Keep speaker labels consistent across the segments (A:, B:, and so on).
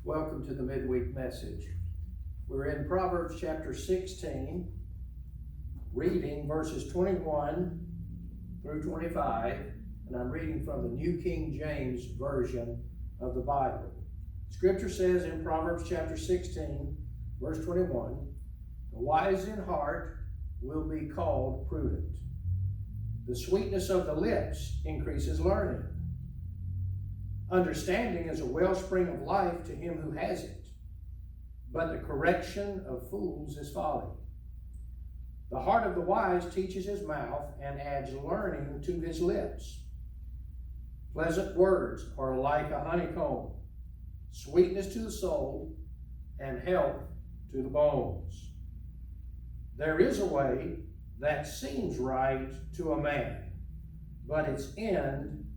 A: Welcome to the midweek message. We're in Proverbs chapter 16, reading verses 21 through 25, and I'm reading from the New King James Version of the Bible. Scripture says in Proverbs chapter 16, verse 21, "The wise in heart will be called prudent. The sweetness of the lips increases learning. Understanding is a wellspring of life to him who has it, but the correction of fools is folly. The heart of the wise teaches his mouth and adds learning to his lips. Pleasant words are like a honeycomb, sweetness to the soul and health to the bones. There is a way that seems right to a man, but its end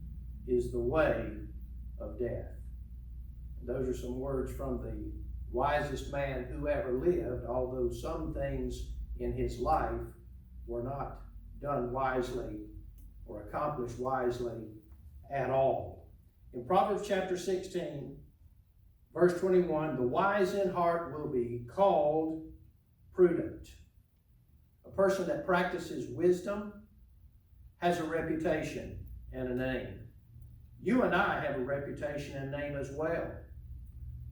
A: is the way of death." And those are some words from the wisest man who ever lived, although some things in his life were not done wisely or accomplished wisely at all. In Proverbs chapter 16, verse 21, "The wise in heart will be called prudent." A person that practices wisdom has a reputation and a name. You and I have a reputation and name as well.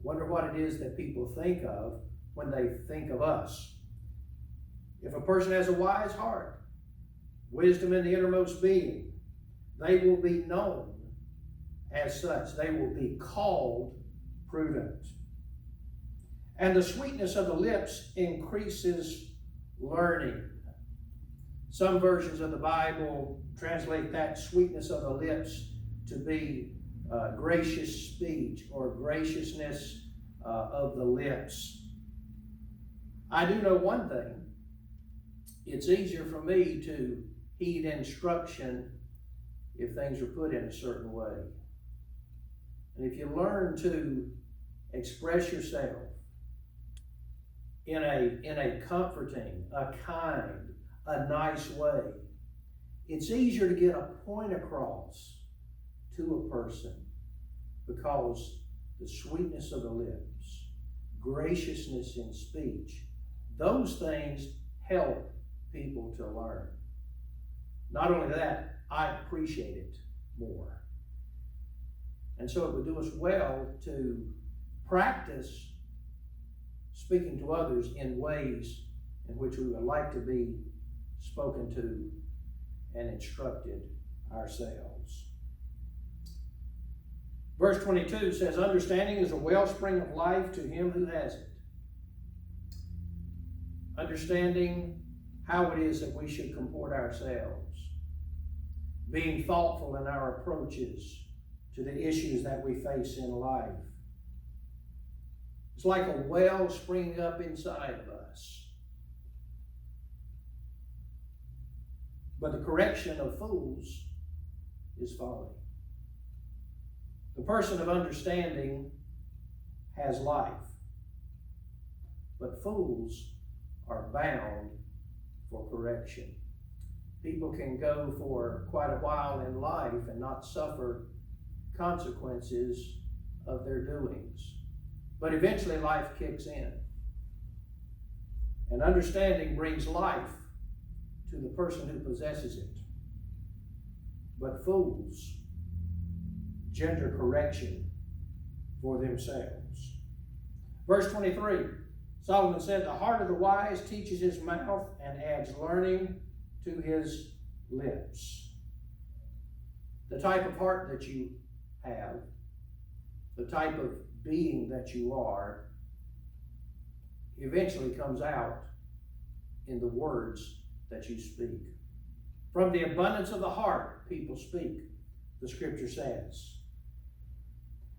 A: Wonder what it is that people think of when they think of us. If a person has a wise heart, wisdom in the innermost being, they will be known as such. They will be called prudent. And the sweetness of the lips increases learning. Some versions of the Bible translate that sweetness of the lips to be gracious speech or graciousness of the lips. I do know one thing. It's easier for me to heed instruction if things are put in a certain way. And if you learn to express yourself in a comforting, a kind, a nice way, it's easier to get a point across to a person, because the sweetness of the lips, graciousness in speech, those things help people to learn. Not only that, I appreciate it more. And so it would do us well to practice speaking to others in ways in which we would like to be spoken to and instructed ourselves. Verse 22 says, "Understanding is a wellspring of life to him who has it." Understanding how it is that we should comport ourselves. Being thoughtful in our approaches to the issues that we face in life. It's like a well springing up inside of us. But the correction of fools is folly. The person of understanding has life, but fools are bound for correction. People can go for quite a while in life and not suffer consequences of their doings. But eventually life kicks in. And understanding brings life to the person who possesses it. But fools gender correction for themselves. Verse 23, Solomon said, "The heart of the wise teaches his mouth and adds learning to his lips." The type of heart that you have, the type of being that you are, eventually comes out in the words that you speak. From the abundance of the heart, people speak, the scripture says.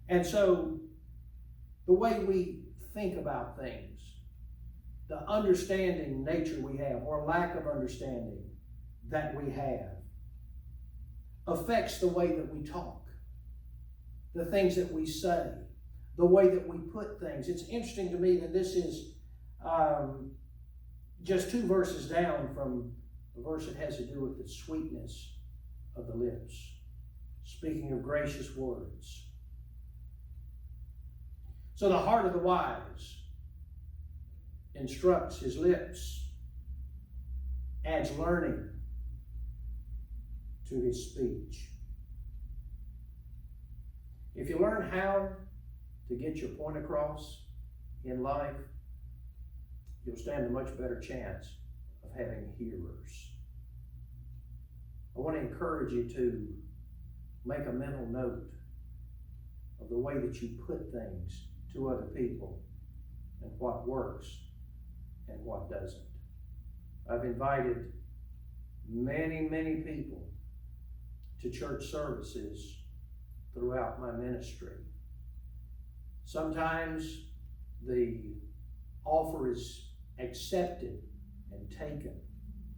A: And so, the way we think about things, the understanding nature we have, or lack of understanding that we have, affects the way that we talk, the things that we say, the way that we put things. It's interesting to me that this is just two verses down from the verse that has to do with the sweetness of the lips, speaking of gracious words. So the heart of the wise instructs his lips, adds learning to his speech. If you learn how to get your point across in life, you'll stand a much better chance of having hearers. I want to encourage you to make a mental note of the way that you put things to other people and what works and what doesn't. I've invited many, many people to church services throughout my ministry. Sometimes the offer is accepted and taken.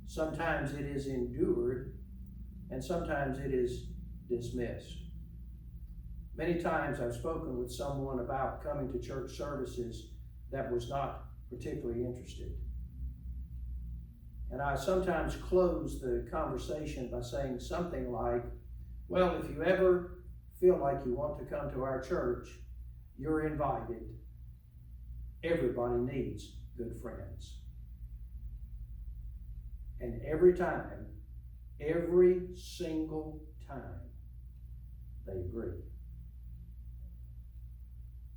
A: Sometimes it is endured, and sometimes it is dismissed. Many times I've spoken with someone about coming to church services that was not particularly interested. And I sometimes close the conversation by saying something like, well, if you ever feel like you want to come to our church, you're invited. Everybody needs good friends. And every single time, they agree.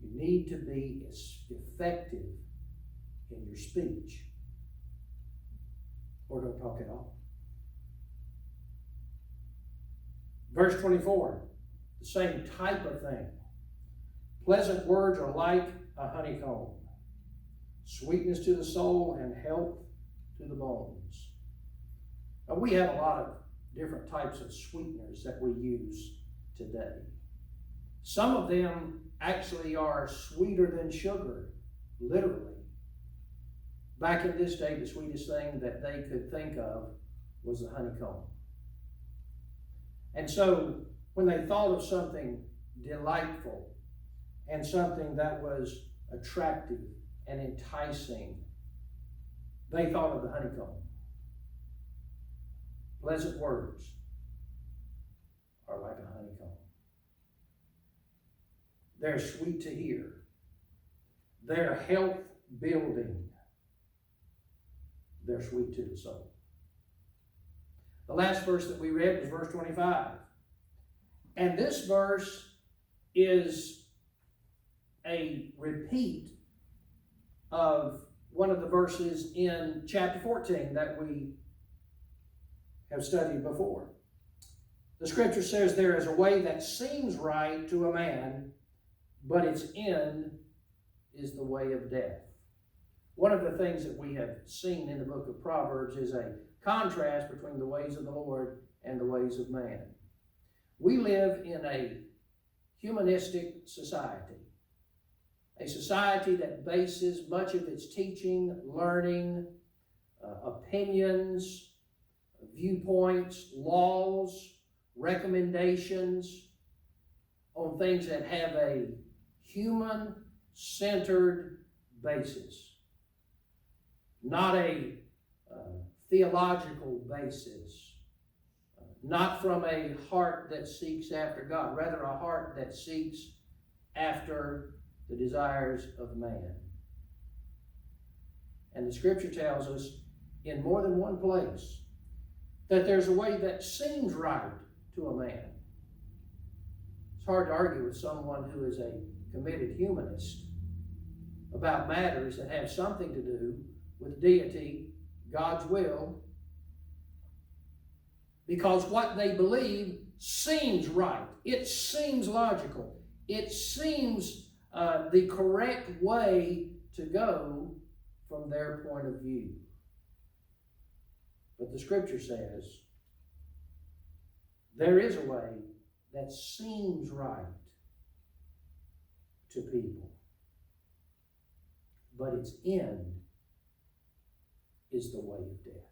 A: You need to be effective in your speech, or don't talk at all. Verse 24, the same type of thing. Pleasant words are like a honeycomb, sweetness to the soul and health to the bones. Now, we have a lot of different types of sweeteners that we use today. Some of them actually are sweeter than sugar, literally. Back in this day, the sweetest thing that they could think of was the honeycomb. And so, when they thought of something delightful and something that was attractive and enticing, they thought of the honeycomb. Pleasant words are like a honeycomb. They're sweet to hear. They're health building. They're sweet to the soul. The last verse that we read was verse 25. And this verse is a repeat of one of the verses in chapter 14 that we have studied before. The scripture says, there is a way that seems right to a man, but its end is the way of death. One of the things that we have seen in the book of Proverbs is a contrast between the ways of the Lord and the ways of man. We live in a humanistic society, a society that bases much of its teaching, learning, opinions, viewpoints, laws, recommendations on things that have a human-centered basis, not a theological basis, not from a heart that seeks after God, rather a heart that seeks after the desires of man. And the scripture tells us in more than one place that there's a way that seems right to a man. It's hard to argue with someone who is a committed humanist about matters that have something to do with deity, God's will, because what they believe seems right. It seems logical. It seems the correct way to go from their point of view. But the scripture says there is a way that seems right to people, but its end is the way of death.